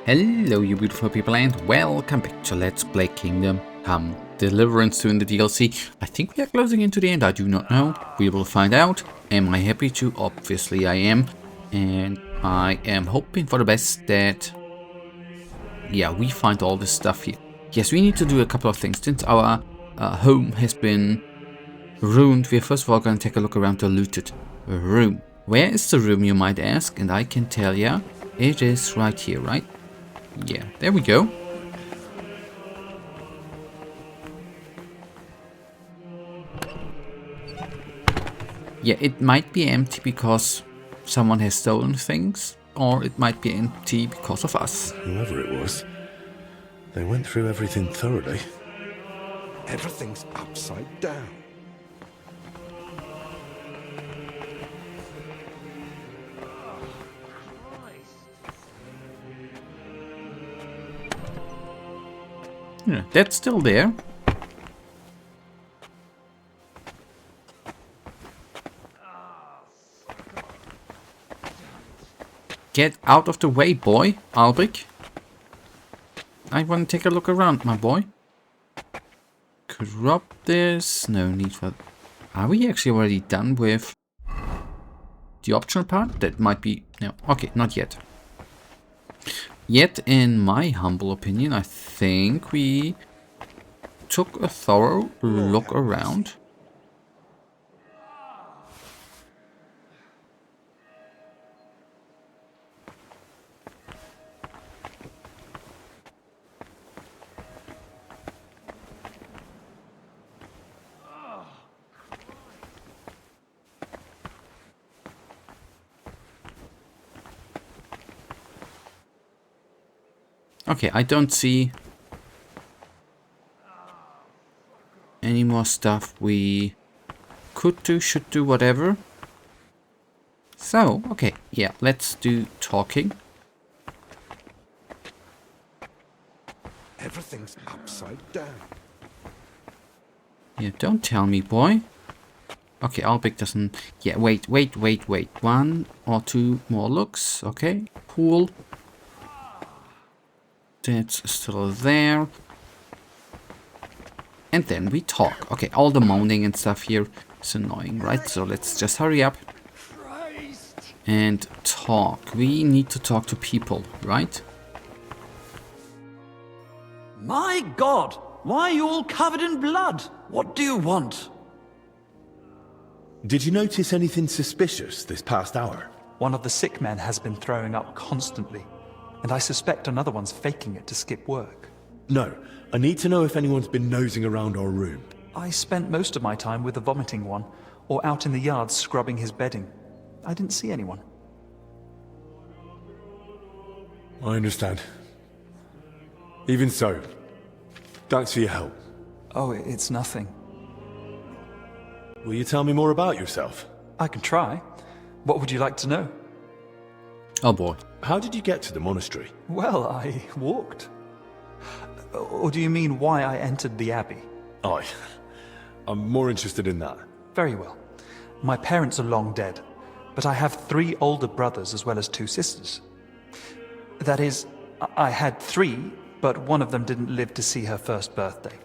Hello you beautiful people and welcome back to Let's Play Kingdom Come Deliverance II in the DLC. I think we are closing into the end, I do not know. We will find out. Am I happy to? Obviously I am. And I am hoping for the best that, yeah, we find all this stuff here. Yes, we need to do a couple of things. Since our home has been ruined, we're first of all going to take a look around the looted room. Where is the room, you might ask? And I can tell ya, it is right here, right? Yeah, there we go. Yeah, it might be empty because someone has stolen things, or it might be empty because of us. Whoever it was, they went through everything thoroughly. Everything's upside down. Yeah, that's still there. Get out of the way, boy, Albrecht. I want to take a look around, my boy. Corrupt this. No need for... Are we actually already done with the optional part? That might be... No, okay, not yet. Yet, in my humble opinion, I think we took a thorough look around. Okay, I don't see any more stuff we could do, should do, whatever. So, okay, yeah, let's do talking. Everything's upside down. Yeah, don't tell me, boy. Okay, Albrecht doesn't... Yeah, wait. One or two more looks. Okay, cool. That's still there. And then we talk. Okay, all the moaning and stuff here is annoying, right? So let's just hurry up and talk. We need to talk to people, right? My God! Why are you all covered in blood? What do you want? Did you notice anything suspicious this past hour? One of the sick men has been throwing up constantly, and I suspect another one's faking it to skip work. No, I need to know if anyone's been nosing around our room. I spent most of my time with the vomiting one, or out in the yard scrubbing his bedding. I didn't see anyone. I understand. Even so, thanks for your help. Oh, it's nothing. Will you tell me more about yourself? I can try. What would you like to know? Oh boy. How did you get to the monastery? Well, I walked. Or do you mean why I entered the abbey? I'm more interested in that. Very well. My parents are long dead, but I have 3 older brothers as well as 2 sisters. That is, I had 3, but one of them didn't live to see her first birthday.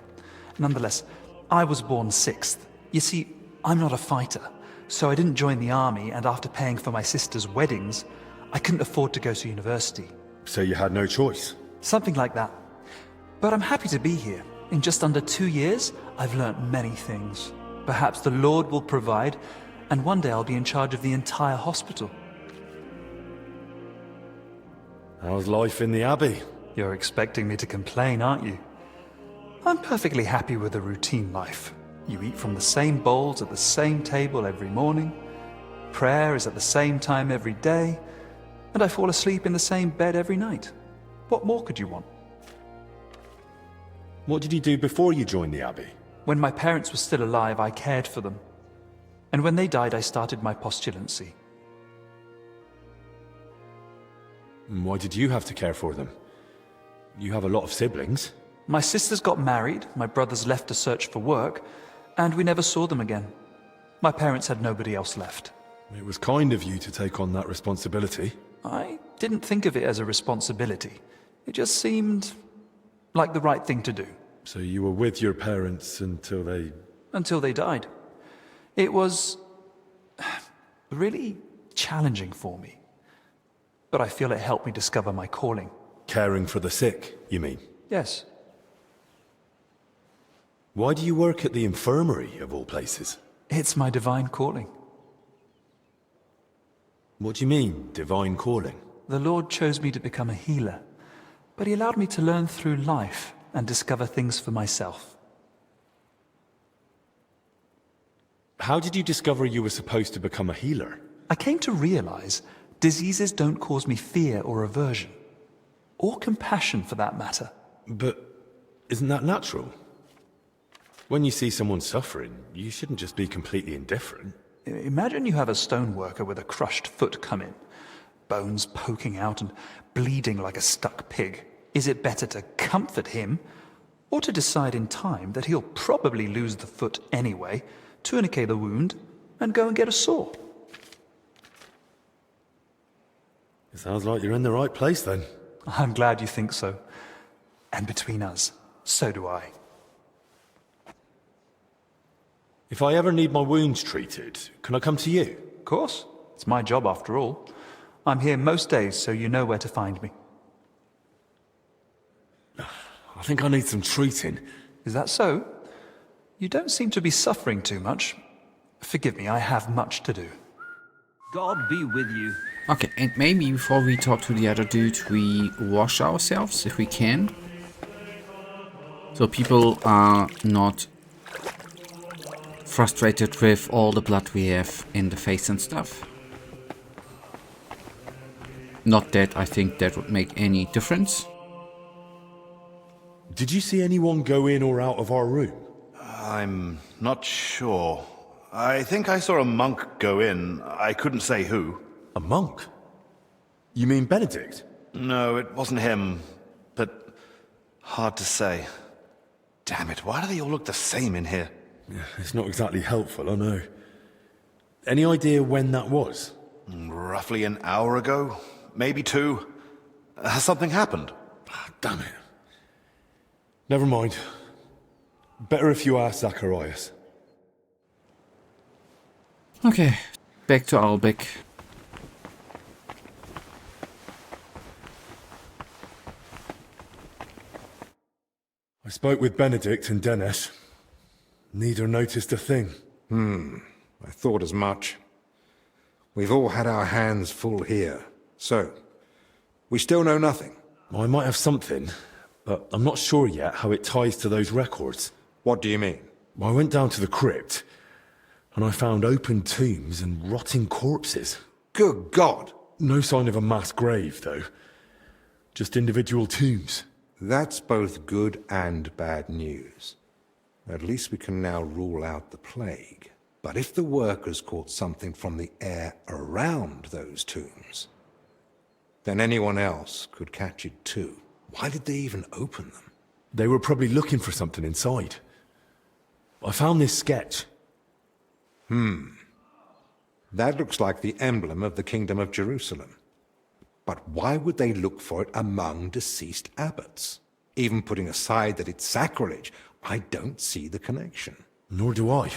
Nonetheless, I was born 6th. You see, I'm not a fighter, so I didn't join the army, and after paying for my sisters' weddings, I couldn't afford to go to university. So you had no choice? Something like that. But I'm happy to be here. In just under 2 years, I've learnt many things. Perhaps the Lord will provide, and one day I'll be in charge of the entire hospital. How's life in the abbey? You're expecting me to complain, aren't you? I'm perfectly happy with a routine life. You eat from the same bowls at the same table every morning. Prayer is at the same time every day. And I fall asleep in the same bed every night. What more could you want? What did you do before you joined the abbey? When my parents were still alive, I cared for them. And when they died, I started my postulancy. And why did you have to care for them? You have a lot of siblings. My sisters got married, my brothers left to search for work, and we never saw them again. My parents had nobody else left. It was kind of you to take on that responsibility. I didn't think of it as a responsibility. It just seemed like the right thing to do. So you were with your parents until they... Until they died. It was really challenging for me. But I feel it helped me discover my calling. Caring for the sick, you mean? Yes. Why do you work at the infirmary, of all places? It's my divine calling. What do you mean, divine calling? The Lord chose me to become a healer, but he allowed me to learn through life and discover things for myself. How did you discover you were supposed to become a healer? I came to realize diseases don't cause me fear or aversion, or compassion for that matter. But isn't that natural? When you see someone suffering, you shouldn't just be completely indifferent. Imagine you have a stoneworker with a crushed foot come in, bones poking out and bleeding like a stuck pig. Is it better to comfort him, or to decide in time that he'll probably lose the foot anyway, tourniquet the wound, and go and get a saw? It sounds like you're in the right place then. I'm glad you think so. And between us, so do I. If I ever need my wounds treated, can I come to you? Of course. It's my job after all. I'm here most days, so you know where to find me. I think I need some treating. Is that so? You don't seem to be suffering too much. Forgive me, I have much to do. God be with you. Okay, and maybe before we talk to the other dude, we wash ourselves if we can. So people are not frustrated with all the blood we have in the face and stuff. Not that I think that would make any difference. Did you see anyone go in or out of our room? I'm not sure. I think I saw a monk go in. I couldn't say who. A monk? You mean Benedict? No, it wasn't him. But hard to say. Damn it, why do they all look the same in here? It's not exactly helpful, I know. Any idea when that was? Roughly an hour ago? Maybe 2. Has something happened? Damn it. Never mind. Better if you ask Zacharias. Okay, back to Albeck. I spoke with Benedict and Dennis. Neither noticed a thing. I thought as much. We've all had our hands full here. So, we still know nothing. I might have something, but I'm not sure yet how it ties to those records. What do you mean? I went down to the crypt, and I found open tombs and rotting corpses. Good God! No sign of a mass grave, though. Just individual tombs. That's both good and bad news. At least we can now rule out the plague. But if the workers caught something from the air around those tombs, then anyone else could catch it too. Why did they even open them? They were probably looking for something inside. I found this sketch. That looks like the emblem of the Kingdom of Jerusalem. But why would they look for it among deceased abbots? Even putting aside that it's sacrilege, I don't see the connection. Nor do I.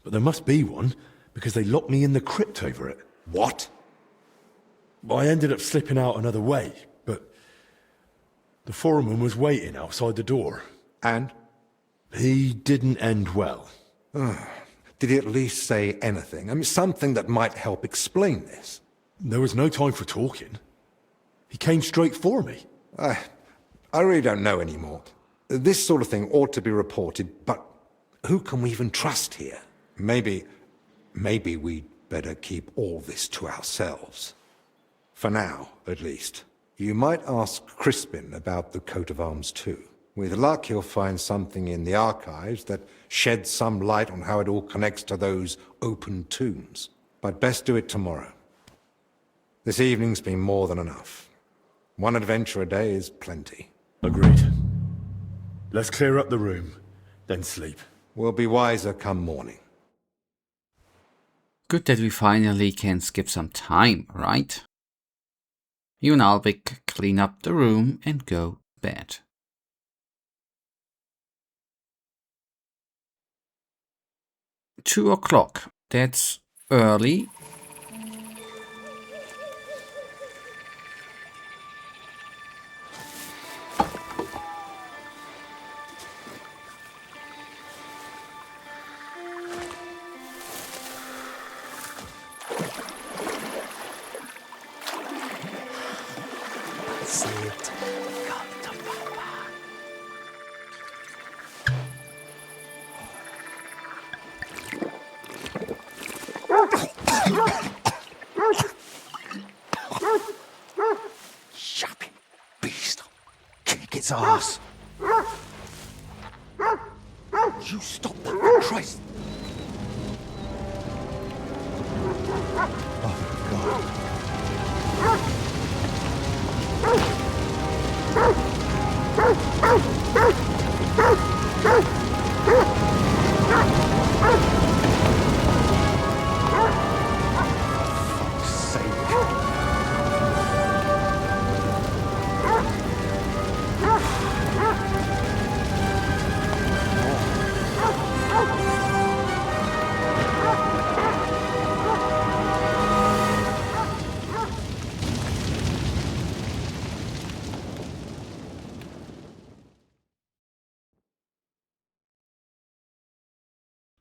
But there must be one, because they locked me in the crypt over it. What? I ended up slipping out another way, but the foreman was waiting outside the door. And? He didn't end well. Did he at least say anything? I mean, something that might help explain this. There was no time for talking. He came straight for me. I really don't know anymore. This sort of thing ought to be reported, but who can we even trust here? Maybe we'd better keep all this to ourselves. For now, at least. You might ask Crispin about the coat of arms too. With luck, he'll find something in the archives that sheds some light on how it all connects to those open tombs. But best do it tomorrow. This evening's been more than enough. One adventure a day is plenty. Agreed. Let's clear up the room, then sleep. We'll be wiser come morning. Good that we finally can skip some time, right? You and Alvik clean up the room and go bed. Two o'clock. That's early. Shopping beast. Kick its ass. You stop that, for Christ. Oh, God. Fuck's sake.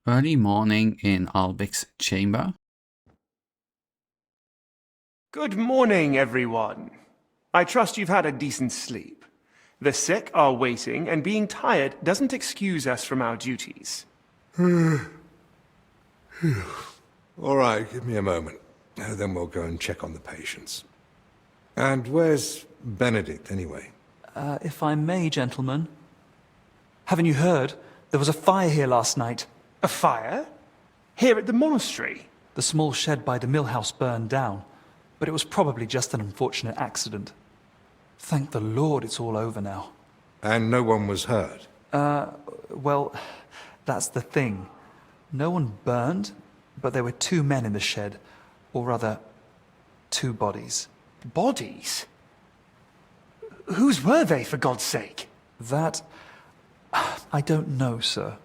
Early morning in Alvik's chamber. Good morning, everyone. I trust you've had a decent sleep. The sick are waiting, and being tired doesn't excuse us from our duties. All right, give me a moment. Then we'll go and check on the patients. And where's Benedict, anyway? If I may, gentlemen. Haven't you heard? There was a fire here last night. A fire? Here at the monastery? The small shed by the mill house burned down, but it was probably just an unfortunate accident. Thank the Lord it's all over now. And no one was hurt? Well, that's the thing. No one burned, but there were 2 men in the shed, or rather, 2 bodies. Bodies? Whose were they, for God's sake? That... I don't know, sir.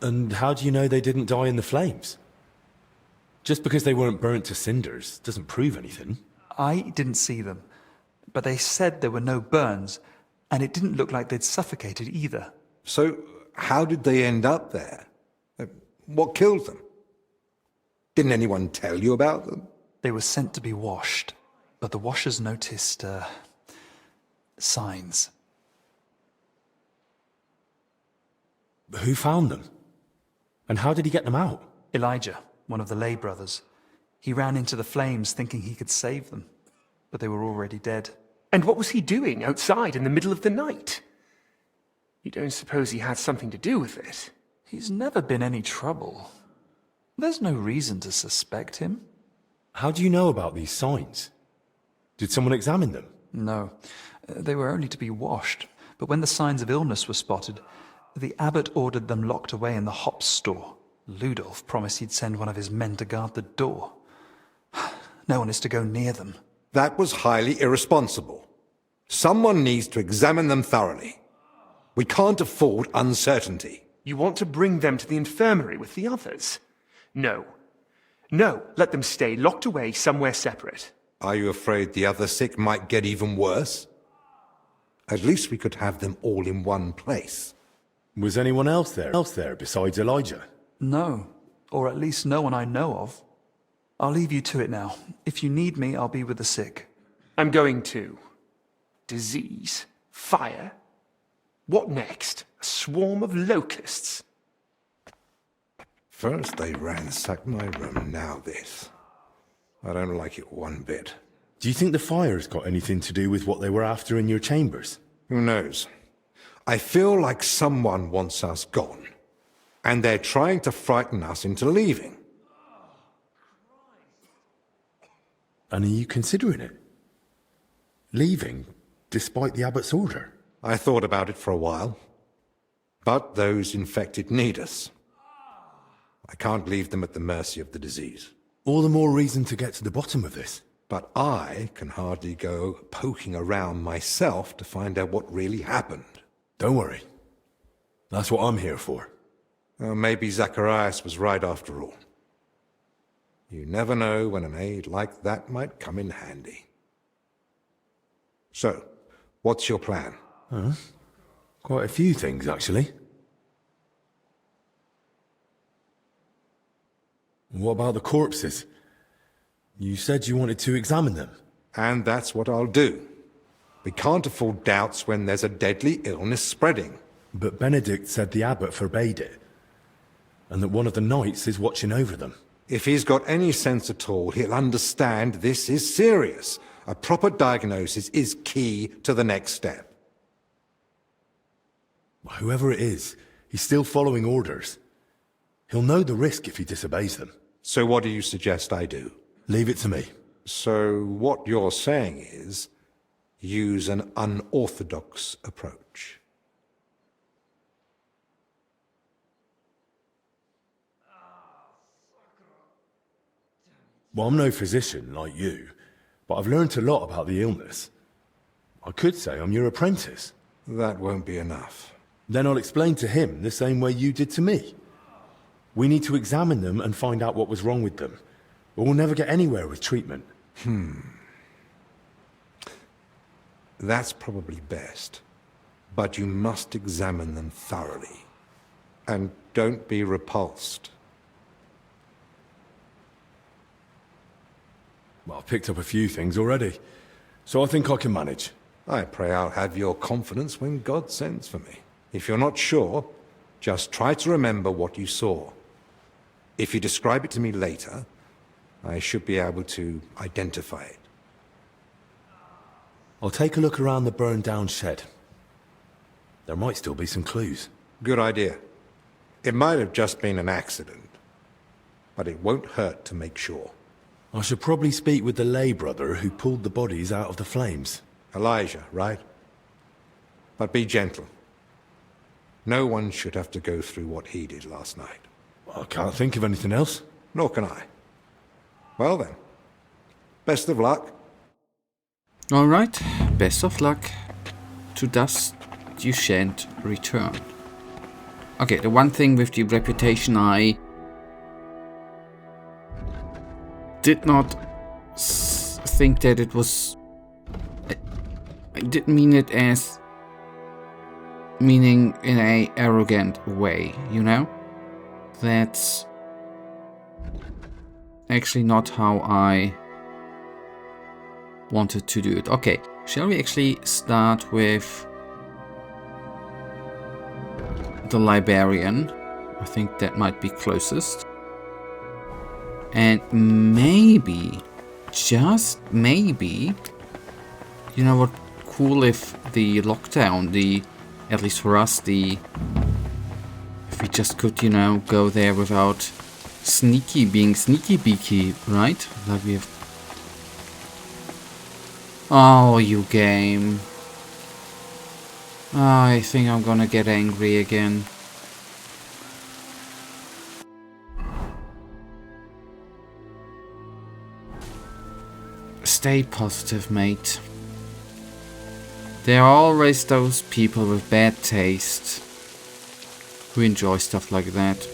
And how do you know they didn't die in the flames? Just because they weren't burnt to cinders doesn't prove anything. I didn't see them, but they said there were no burns, and it didn't look like they'd suffocated either. So, how did they end up there? What killed them? Didn't anyone tell you about them? They were sent to be washed, but the washers noticed, signs. Who found them? And how did he get them out? Elijah, one of the lay brothers. He ran into the flames thinking he could save them, but they were already dead. And what was he doing outside in the middle of the night? You don't suppose he had something to do with it? He's never been any trouble. There's no reason to suspect him. How do you know about these signs? Did someone examine them? No, they were only to be washed, but when the signs of illness were spotted, the abbot ordered them locked away in the hops store. Ludolf promised he'd send one of his men to guard the door. No one is to go near them. That was highly irresponsible. Someone needs to examine them thoroughly. We can't afford uncertainty. You want to bring them to the infirmary with the others? No. No, let them stay locked away somewhere separate. Are you afraid the other sick might get even worse? At least we could have them all in one place. Was anyone else there besides Elijah? No, or at least no one I know of. I'll leave you to it now. If you need me, I'll be with the sick. I'm going too. Disease? Fire? What next? A swarm of locusts? First they ransacked my room, now this. I don't like it one bit. Do you think the fire's got anything to do with what they were after in your chambers? Who knows? I feel like someone wants us gone, and they're trying to frighten us into leaving. And are you considering it? Leaving, despite the abbot's order? I thought about it for a while, but those infected need us. I can't leave them at the mercy of the disease. All the more reason to get to the bottom of this. But I can hardly go poking around myself to find out what really happened. Don't worry. That's what I'm here for. Well, maybe Zacharias was right after all. You never know when an aid like that might come in handy. So, what's your plan? Quite a few things, actually. What about the corpses? You said you wanted to examine them. And that's what I'll do. We can't afford doubts when there's a deadly illness spreading. But Benedict said the abbot forbade it, and that one of the knights is watching over them. If he's got any sense at all, he'll understand this is serious. A proper diagnosis is key to the next step. Whoever it is, he's still following orders. He'll know the risk if he disobeys them. So what do you suggest I do? Leave it to me. So what you're saying is, use an unorthodox approach. Well, I'm no physician like you, but I've learned a lot about the illness. I could say I'm your apprentice. That won't be enough. Then I'll explain to him the same way you did to me. We need to examine them and find out what was wrong with them, or we'll never get anywhere with treatment. That's probably best. But you must examine them thoroughly. And don't be repulsed. Well, I've picked up a few things already, so I think I can manage. I pray I'll have your confidence when God sends for me. If you're not sure, just try to remember what you saw. If you describe it to me later, I should be able to identify it. I'll take a look around the burned-down shed. There might still be some clues. Good idea. It might have just been an accident, but it won't hurt to make sure. I should probably speak with the lay brother who pulled the bodies out of the flames. Elijah, right? But be gentle. No one should have to go through what he did last night. I can't think of anything else. Nor can I. Well then, best of luck. Alright, best of luck. To dust you shan't return. Okay, the one thing with the reputation I did not think that it was... I didn't mean it as meaning in a arrogant way, you know? That's actually not how I wanted to do it. Okay, shall we actually start with the librarian? I think that might be closest. And maybe, just maybe, you know what, cool if the lockdown, at least for us, if we just could, you know, go there without being sneaky beaky, right? Like we have... Oh, you game. I think I'm gonna get angry again. Stay positive, mate. There are always those people with bad taste who enjoy stuff like that.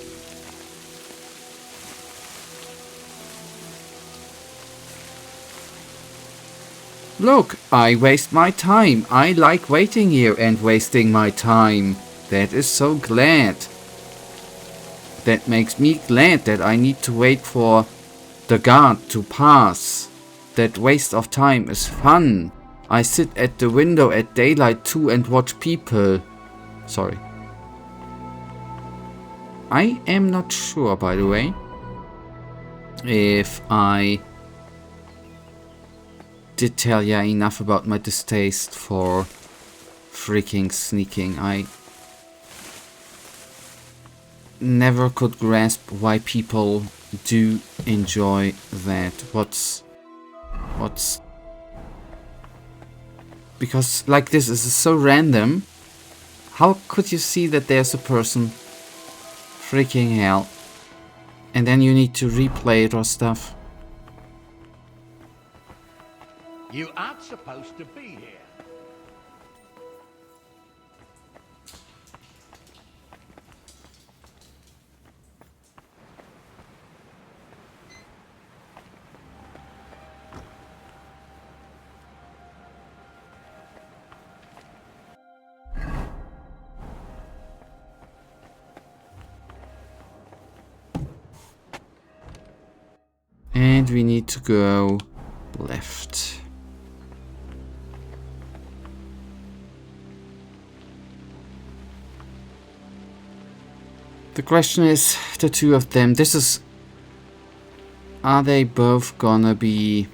Look, I waste my time. I like waiting here and wasting my time. That is so glad. That makes me glad that I need to wait for the guard to pass. That waste of time is fun. I sit at the window at daylight too and watch people. Sorry. I am not sure, by the way, if I did tell ya enough about my distaste for freaking sneaking. I never could grasp why people do enjoy that. What's because like this is so random. How could you see that there's a person? Freaking hell. And then you need to replay it or stuff. You aren't supposed to be here. And we need to go left. The question is, the two of them, are they both gonna be...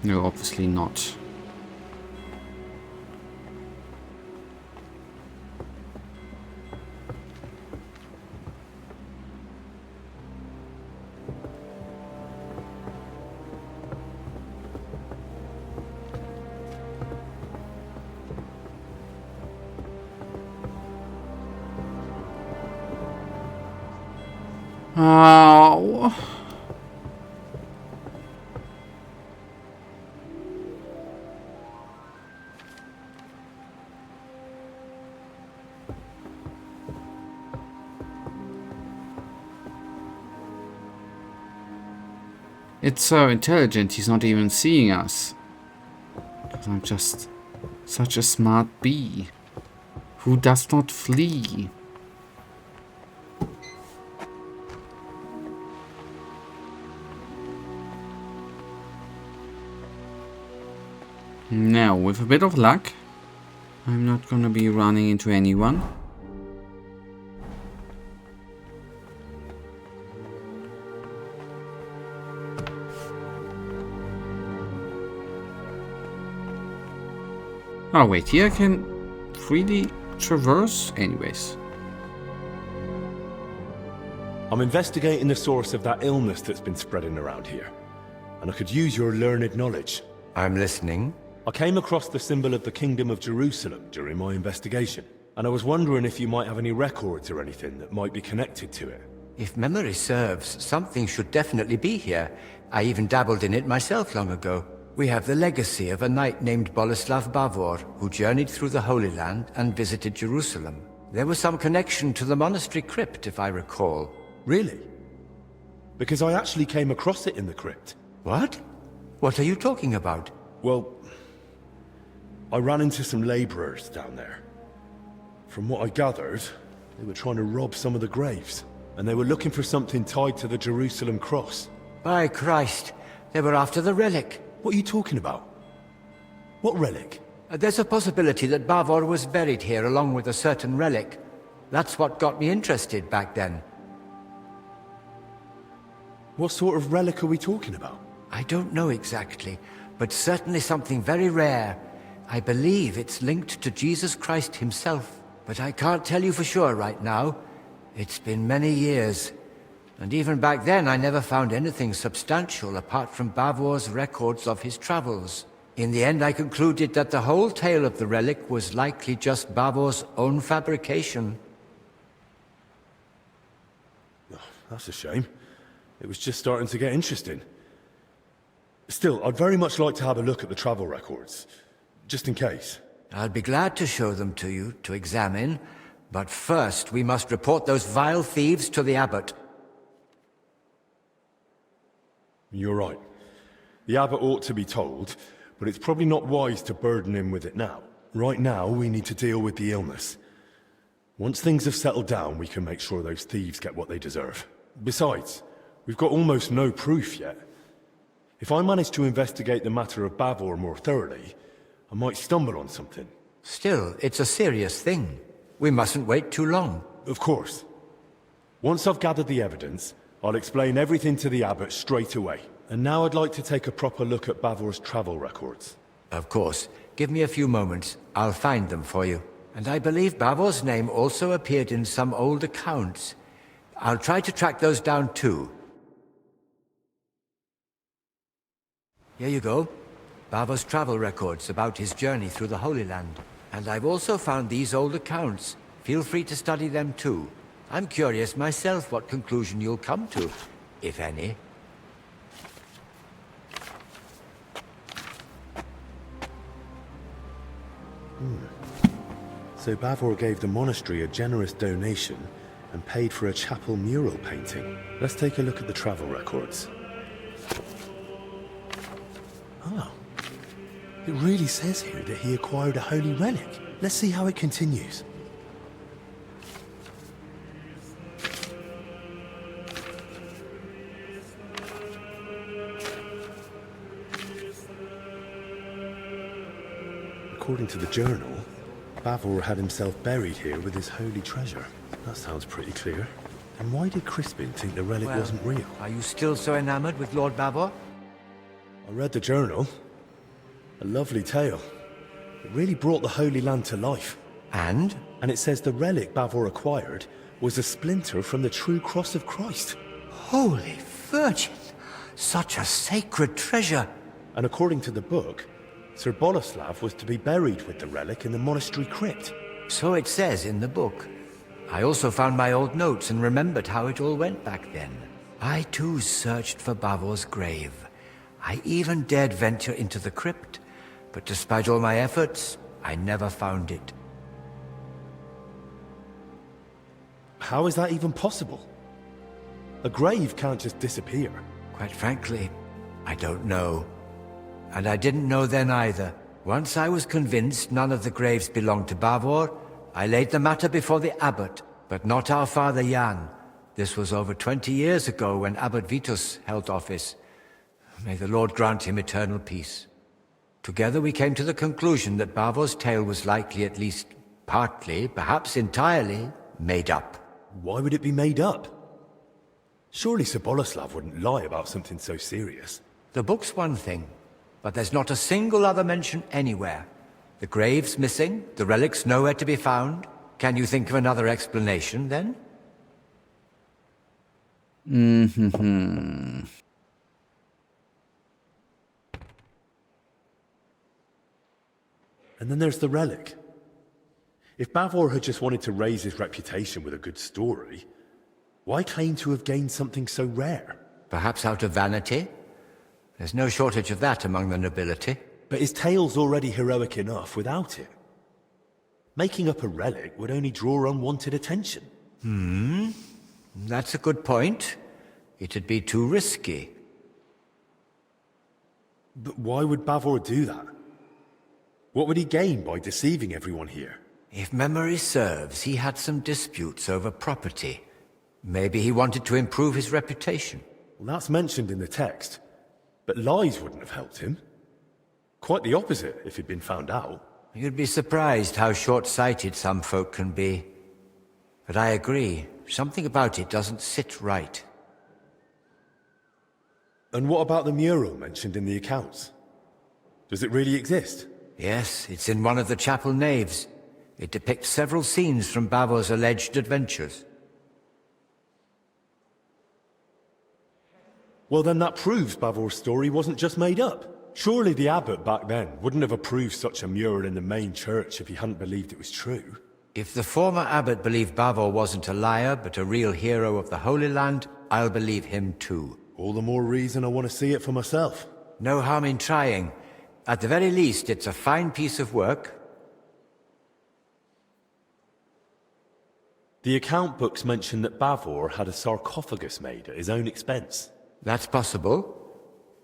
No, obviously not. Oh. It's so intelligent, he's not even seeing us. Because I'm just such a smart bee who does not flee. Now, with a bit of luck, I'm not gonna be running into anyone. Oh wait, here I can freely traverse? Anyways. I'm investigating the source of that illness that's been spreading around here. And I could use your learned knowledge. I'm listening. I came across the symbol of the Kingdom of Jerusalem during my investigation, and I was wondering if you might have any records or anything that might be connected to it. If memory serves, something should definitely be here. I even dabbled in it myself long ago. We have the legacy of a knight named Boleslav Bavor, who journeyed through the Holy Land and visited Jerusalem. There was some connection to the monastery crypt, if I recall. Really? Because I actually came across it in the crypt. What? What are you talking about? Well, I ran into some laborers down there. From what I gathered, they were trying to rob some of the graves, and they were looking for something tied to the Jerusalem cross. By Christ, they were after the relic. What are you talking about? What relic? There's a possibility that Bavor was buried here along with a certain relic. That's what got me interested back then. What sort of relic are we talking about? I don't know exactly, but certainly something very rare. I believe it's linked to Jesus Christ himself, but I can't tell you for sure right now. It's been many years, and even back then I never found anything substantial apart from Bavor's records of his travels. In the end I concluded that the whole tale of the relic was likely just Bavor's own fabrication. Oh, that's a shame. It was just starting to get interesting. Still, I'd very much like to have a look at the travel records. Just in case. I'll be glad to show them to you, to examine. But first, we must report those vile thieves to the abbot. You're right. The abbot ought to be told, but it's probably not wise to burden him with it now. Right now, we need to deal with the illness. Once things have settled down, we can make sure those thieves get what they deserve. Besides, we've got almost no proof yet. If I manage to investigate the matter of Bavor more thoroughly, I might stumble on something. Still, it's a serious thing. We mustn't wait too long. Of course. Once I've gathered the evidence, I'll explain everything to the abbot straight away. And now I'd like to take a proper look at Bavor's travel records. Of course. Give me a few moments. I'll find them for you. And I believe Bavor's name also appeared in some old accounts. I'll try to track those down too. Here you go. Bavor's travel records about his journey through the Holy Land. And I've also found these old accounts. Feel free to study them too. I'm curious myself what conclusion you'll come to, if any. So Bavor gave the monastery a generous donation and paid for a chapel mural painting. Let's take a look at the travel records. Oh. It really says here that he acquired a holy relic. Let's see how it continues. According to the journal, Bavor had himself buried here with his holy treasure. That sounds pretty clear. And why did Crispin think the relic wasn't real? Are you still so enamored with Lord Bavor? I read the journal. A lovely tale. It really brought the Holy Land to life. And? And it says the relic Bavor acquired was a splinter from the true cross of Christ. Holy Virgin! Such a sacred treasure! And according to the book, Sir Boleslav was to be buried with the relic in the monastery crypt. So it says in the book. I also found my old notes and remembered how it all went back then. I too searched for Bavor's grave. I even dared venture into the crypt, but despite all my efforts, I never found it. How is that even possible? A grave can't just disappear. Quite frankly, I don't know. And I didn't know then either. Once I was convinced none of the graves belonged to Bavor, I laid the matter before the abbot, but not our father Jan. This was over 20 years ago when Abbot Vitus held office. May the Lord grant him eternal peace. Together we came to the conclusion that Bavor's tale was likely at least partly, perhaps entirely, made up. Why would it be made up? Surely Sir Boleslav wouldn't lie about something so serious. The book's one thing, but there's not a single other mention anywhere. The grave's missing, the relic's nowhere to be found. Can you think of another explanation, then? Mm-hmm. And then there's the relic. If Bavor had just wanted to raise his reputation with a good story, why claim to have gained something so rare? Perhaps out of vanity? There's no shortage of that among the nobility. But his tale's already heroic enough without it. Making up a relic would only draw unwanted attention. That's a good point. It'd be too risky. But why would Bavor do that? What would he gain by deceiving everyone here? If memory serves, he had some disputes over property. Maybe he wanted to improve his reputation. Well, that's mentioned in the text. But lies wouldn't have helped him. Quite the opposite, if he'd been found out. You'd be surprised how short-sighted some folk can be. But I agree, something about it doesn't sit right. And what about the mural mentioned in the accounts? Does it really exist? Yes, it's in one of the chapel naves. It depicts several scenes from Bavor's alleged adventures. Well, then that proves Bavor's story wasn't just made up. Surely the abbot back then wouldn't have approved such a mural in the main church if he hadn't believed it was true. If the former abbot believed Bavor wasn't a liar, but a real hero of the Holy Land, I'll believe him too. All the more reason I want to see it for myself. No harm in trying. At the very least, it's a fine piece of work. The account books mention that Bavor had a sarcophagus made at his own expense. That's possible.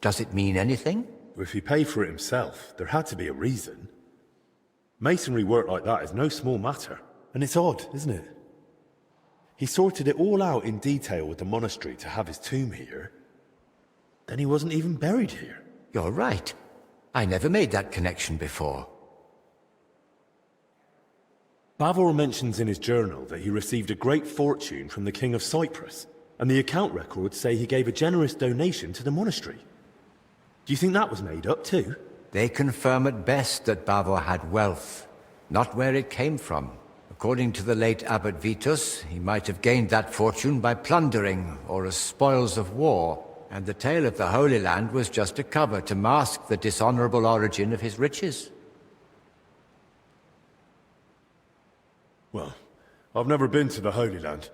Does it mean anything? If he paid for it himself, there had to be a reason. Masonry work like that is no small matter. And it's odd, isn't it? He sorted it all out in detail with the monastery to have his tomb here. Then he wasn't even buried here. You're right. I never made that connection before. Bavor mentions in his journal that he received a great fortune from the King of Cyprus, and the account records say he gave a generous donation to the monastery. Do you think that was made up too? They confirm at best that Bavor had wealth, not where it came from. According to the late Abbot Vitus, he might have gained that fortune by plundering or as spoils of war, and the tale of the Holy Land was just a cover to mask the dishonorable origin of his riches. Well, I've never been to the Holy Land,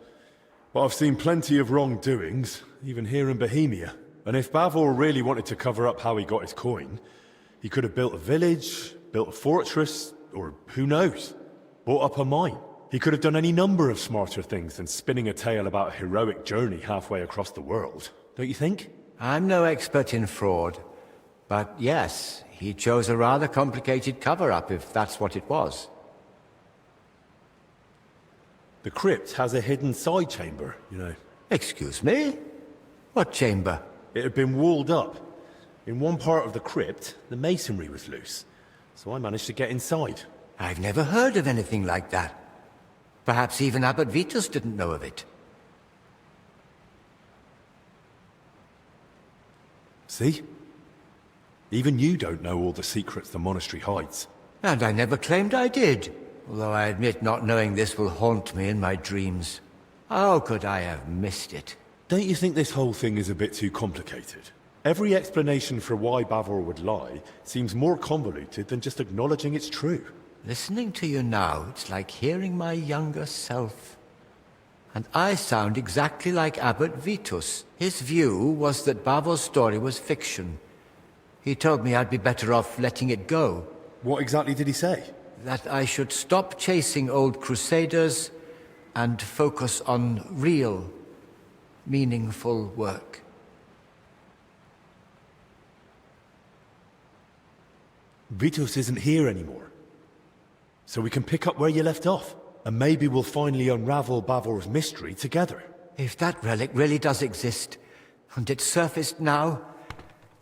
but I've seen plenty of wrongdoings, even here in Bohemia. And if Bavor really wanted to cover up how he got his coin, he could have built a village, built a fortress, or who knows, bought up a mine. He could have done any number of smarter things than spinning a tale about a heroic journey halfway across the world, don't you think? I'm no expert in fraud, but yes, he chose a rather complicated cover-up if that's what it was. The crypt has a hidden side chamber, you know. Excuse me? What chamber? It had been walled up. In one part of the crypt, the masonry was loose, so I managed to get inside. I've never heard of anything like that. Perhaps even Abbot Vitus didn't know of it. See? Even you don't know all the secrets the monastery hides. And I never claimed I did, although I admit not knowing this will haunt me in my dreams. How could I have missed it? Don't you think this whole thing is a bit too complicated? Every explanation for why Bavor would lie seems more convoluted than just acknowledging it's true. Listening to you now, it's like hearing my younger self. And I sound exactly like Abbot Vitus. His view was that Bavor's story was fiction. He told me I'd be better off letting it go. What exactly did he say? That I should stop chasing old crusaders and focus on real, meaningful work. Vitus isn't here anymore. So we can pick up where you left off. And maybe we'll finally unravel Bavor's mystery together. If that relic really does exist, and it surfaced now,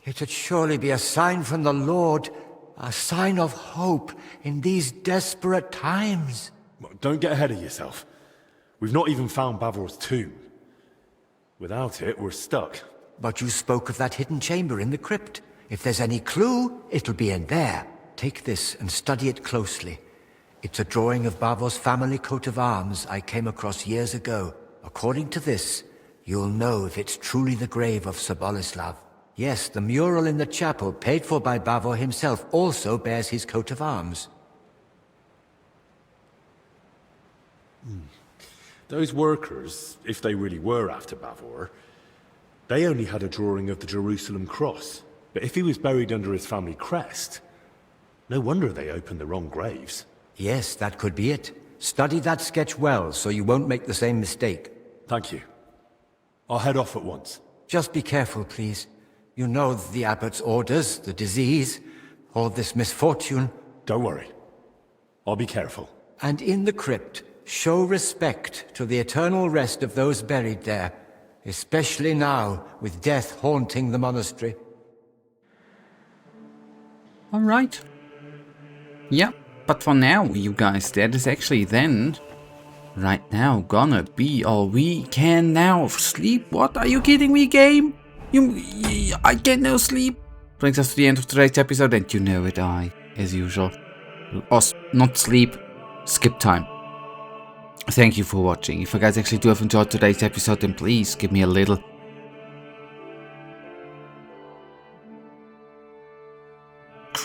it'd surely be a sign from the Lord, a sign of hope in these desperate times. Don't get ahead of yourself. We've not even found Bavor's tomb. Without it, we're stuck. But you spoke of that hidden chamber in the crypt. If there's any clue, it'll be in there. Take this and study it closely. It's a drawing of Bavor's family coat of arms I came across years ago. According to this, you'll know if it's truly the grave of Sir Boleslav. Yes, the mural in the chapel, paid for by Bavor himself, also bears his coat of arms. Those workers, if they really were after Bavor, they only had a drawing of the Jerusalem cross. But if he was buried under his family crest, no wonder they opened the wrong graves. Yes, that could be it. Study that sketch well, so you won't make the same mistake. Thank you. I'll head off at once. Just be careful, please. You know the abbot's orders, the disease, all this misfortune. Don't worry. I'll be careful. And in the crypt, show respect to the eternal rest of those buried there, especially now, with death haunting the monastery. All right. Yeah. But for now, you guys, that is actually then, right now, gonna be all we can now. Sleep? What? Are you kidding me, game? I get no sleep. Brings us to the end of today's episode, and you know it, as usual, not sleep, skip time. Thank you for watching. If you guys actually do have enjoyed today's episode, then please give me a little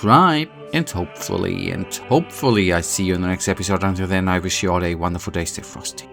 subscribe, and hopefully I see you in the next episode. Until then, I wish you all a wonderful day. Stay frosty.